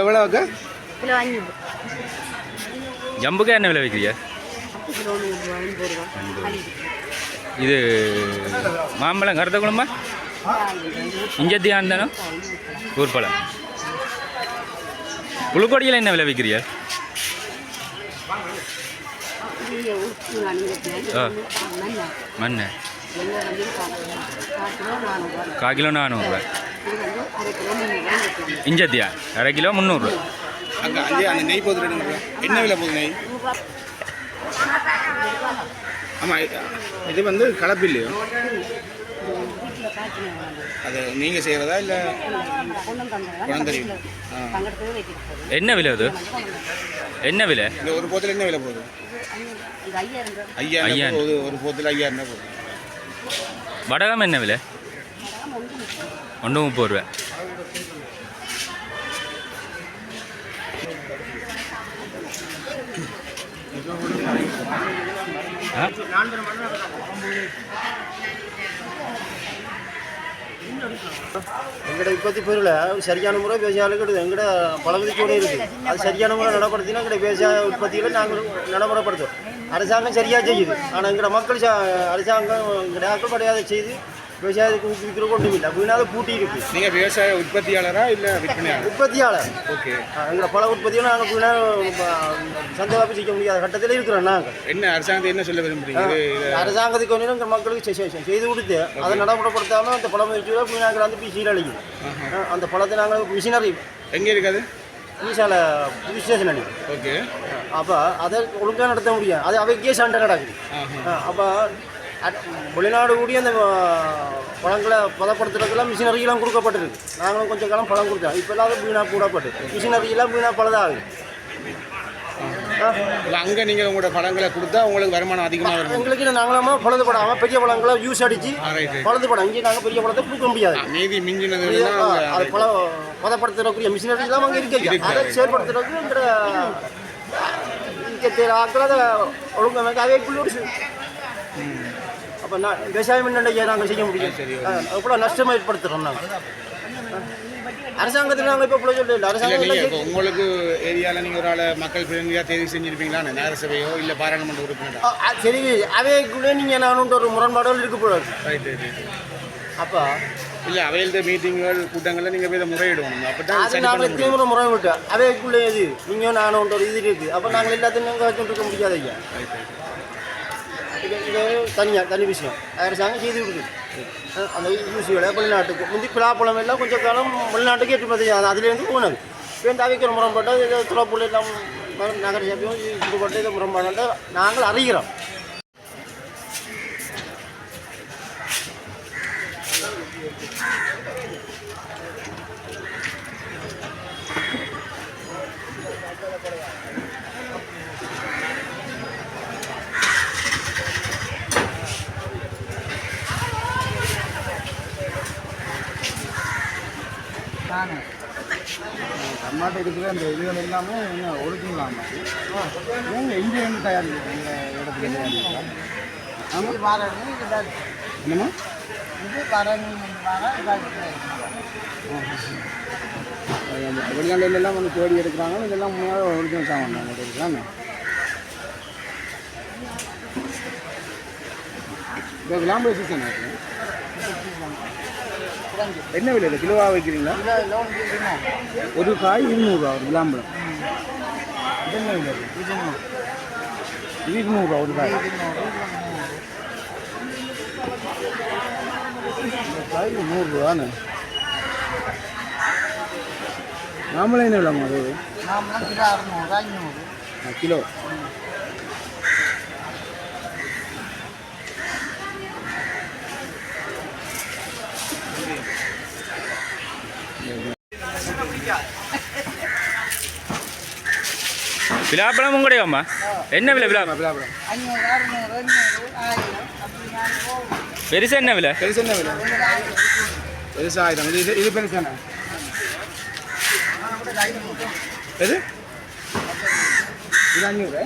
எவ்வளோக்கா kilo 5 ஜம்புக்கா என்ன விலை விற்கிறியா? இது மாம்பழம் கருத்த குழம்பா இஞ்சத்தியான் தானோ ஊர்பழம். உளுக்கொடியில் என்ன விலை விற்கிறியா? மண்ணு 1 கிலோ 400 இஞ்சத்தியா 1/2 கிலோ 300. அந்த நெய் போகுது என்ன விலை போகுது நெய்? ஆமாம், இது வந்து கலப்பு இல்லையோ? அது நீங்கள் செய்கிறதா இல்லை குழந்தையும்? என்ன விலை அது? என்ன விலை? இந்த ஒரு போத்தில் என்ன விலை போகுது? 5000 போகுது. ஒரு போத்தில் 5000 போகுது. வடகம் என்ன விலை? 130 ரூபா. எங்கட இப்பத்தி பொருள் சரியான முறை விவசாயிகளுக்கு எங்கட பழகுதிச்சோடு இருக்குது. அது சரியான முறை நடைப்படுத்தினா எங்கட விவசாய உற்பத்திகளை நாங்கள் நடைமுறைப்படுத்துவோம். அரசாங்கம் சரியாக செய்யுது. ஆனால் எங்கட மக்கள் அரசாங்கம் எங்கட ஆக்கள் படையாத செய்து விவசாயத்துக்கு ஊக்குவிக்கிற கொண்டும் இல்லை. அப்படின்னாலும் பூட்டி இருக்கு. நீங்கள் விவசாய உற்பத்தியாளரா இல்லை விற்பனையாளர்? உற்பத்தியாளர். ஓகே. எங்களை பல உற்பத்தியும் நாங்கள் சந்தை வாய்ப்பு செய்ய முடியாத கட்டத்தில் இருக்கிறோம். நாங்கள் என்ன அரசாங்கத்தை என்ன சொல்ல விரும்புறீங்க? அரசாங்கத்துக்கு வந்து எங்கள் மக்களுக்கு செய்து கொடுத்து அதை நடைமுறைப்படுத்தாமல் அந்த பழம் வச்சு நாங்கள் வந்து பிசியில் அழிக்கும். அந்த பழத்தை நாங்கள் மிஷினரி எங்கே இருக்காது? ஈசால புது ஸ்டேஷன் அடி. ஓகே. அப்போ அதை ஒழுங்காக நடத்த முடியாது. அது அவைக்கே சண்டை நடக்குது. அப்போ வெளிநாடு கூடிய அந்த பழங்களை பதப்படுத்துறதுக்கெல்லாம் மிஷினரியெல்லாம் கொடுக்கப்பட்டிருக்கு. நாங்களும் கொஞ்சம் காலம் பழம் கொடுத்தோம். இப்போ எல்லாம் வீணாக கூடப்பட்டு மிஷினரியெல்லாம் வீணாக பழதாகுது. அங்கே நீங்கள் உங்களோட பழங்களை கொடுத்தா உங்களுக்கு வருமானம் அதிகமாக வரும். எங்களுக்கு நாங்களாம பழுது படாமல் பெரிய பழங்களை யூஸ் அடித்து பழுது படம் இங்கே நாங்கள் பெரிய பழத்தை கொடுக்க முடியாது. மீதி மிஞ்சினது அது பழம் பதப்படுத்துறக்கூடிய மிஷினரியெல்லாம் அங்கே இருக்கு. அதை செயல்படுத்துறதுக்கு இங்கே ஆக்கள் அதை ஒழுங்காக அவைக்குள்ளோடு அப்போ நான் விவசாயம் என்னென்ன நாங்கள் செய்ய முடியும். எவ்வளோ நஷ்டம் ஏற்படுத்துகிறோம் நாங்கள். அரசாங்கத்தில் நாங்கள் இப்போ இவ்வளோ சொல்லல. அரசாங்கம் உங்களுக்கு ஏரியாவில் நீங்கள் ஒரு ஆளை மக்கள் பிரதிநிதியாக தேர்வு செஞ்சுருப்பீங்களா? நகரசபையோ இல்லை பாராளுமன்ற உறுப்பினரோ? சரி, அவைக்குள்ளே நீங்கள் நான் ஒரு முரண்பாடுகள் இருக்க போடாது. ரைட்டு. அப்போ இல்லை அவையில் மீட்டிங்குகள் கூட்டங்களில் நீங்கள் போய் முறையிடுவோம். அப்போ தான் நாங்கள் எத்தனை முறைவிட்டோம். அவைக்குள்ளே இது நீங்கள் நானும் ஒரு இது இருக்குது. அப்போ நாங்கள் எல்லாத்தையும் நாங்கள் வச்சுட்டு முடியாது. ஐயா இது தனி விஷயம் அரசாங்கம் செய்து கொடுக்குது. அந்த யூசியோட வெளிநாட்டுக்கு முந்தி பிளாப்பழம் எல்லாம் கொஞ்சம் காலம் வெளிநாட்டுக்கு ஏற்றுமதி அதுலேருந்து போனது. இப்போ இந்த அவைக்கிற முரண்பாட்டை துறப்புள்ள எல்லாம் நகர சபையும் இதுபட்டு இதை முரண்பாட்டை நாங்கள் அறிகிறோம். டமாட்டோ இருக்கிற அந்த இதுகள் எல்லாமே என்ன ஒரிஜினல் நீங்கள் இங்கே வந்து தயாரிக்கிறீங்க இடத்துல தயாரிக்கிறீங்களா? என்னம்மா வெளிநாடுலாம் வந்து தேடி எடுக்கிறாங்க. இதெல்லாம் முன்னாடி ஒரிஜினல் சாமான் இருக்காங்க. இப்போ விளாம்பு சீசன் இருக்கு. என்ன விலை இல்லை? கிலோவாக வைக்கிறீங்களா? ஒரு காய் 200 ரூபா. ஒரு விளாம்பழம் என்ன விலை? இது 200 ஒரு காய். இந்த காய் 100 ரூபான்னு. மாம்பழம் என்ன விலைம்மா அது? மாம்பழம் கிலோ 600, 500. கிலோ. விழாப்பழமும் கூடயாம்மா என்ன விலை? விழா 500, 600, 800, 1000 அப்படி நான் போகும். பெருசா என்ன விலை? பெருசு என்ன விலை? பெருசு 1000. இது பெருசு என்ன? எது? இது 500.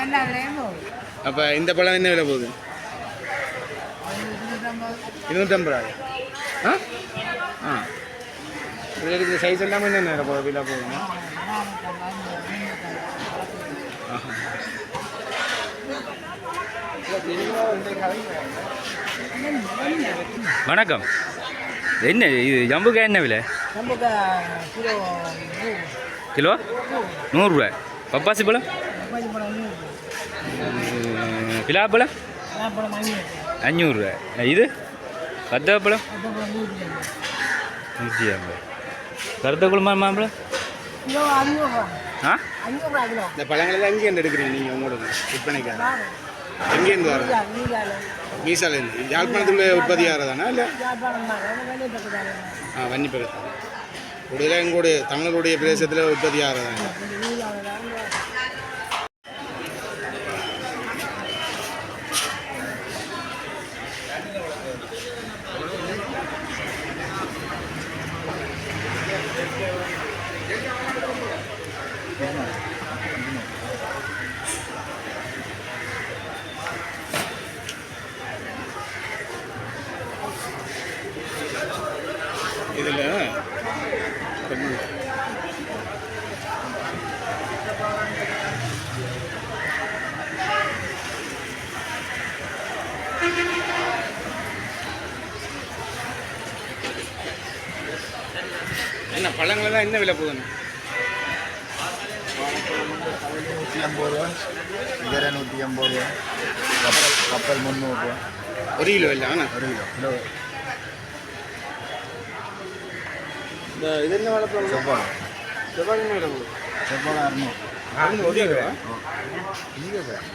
என்ன விலையும் போகும். அப்போ இந்த பழம் என்ன விலை போகுது? 250 ரூபாய். ஆ ஆ இந்த சைஸ் எல்லாமே என்ன விலை போகுது? விலை போகுதுங்க. வணக்கம். என்ன இது ஜம்புக்காய் என்ன விலை? நமக்கு கிலோ கிலோ 100 ரூபாய். பப்பாசி பழம்? பழம் 100. விழாப்பழம் பழம் 500. 500 ரூபாய். இது கத்தப்பழம் பழம் 100. 150. கருத்த குழம்பு மாம்பழம் கிலோ 500. ஆ 500 கிலோ. இந்த பழங்களெல்லாம் எங்கேருந்து எடுக்கிறீங்க நீங்கள் உங்களோட விற்பனைக்காக? எங்கேருந்து வர? மீசாலேருந்து. யாழ்ப்பாணத்துக்குள்ளே உற்பத்தி ஆகிறதானா இல்லை? வன்னி பக்கத்தில். கூடுதலாக எங்களுடைய தமிழருடைய பிரதேசத்தில் உற்பத்தி ஆகிறதாங்க. இதில் என்ன பழங்களெல்லாம் என்ன விலை போகுதுண்ணா? 150 ரூபா, இதர 150 ரூபா, கப்பல் 300 ரூபா. 1 கிலோ இல்லை ஆனால் 1 கிலோ. இந்த இது என்ன வாழைப்பழம்? செவ்வாழை. செவ்வாழை என்ன விலை போகுது? செவ்வாழை 600. 1 கிலோ. இங்கே சார்.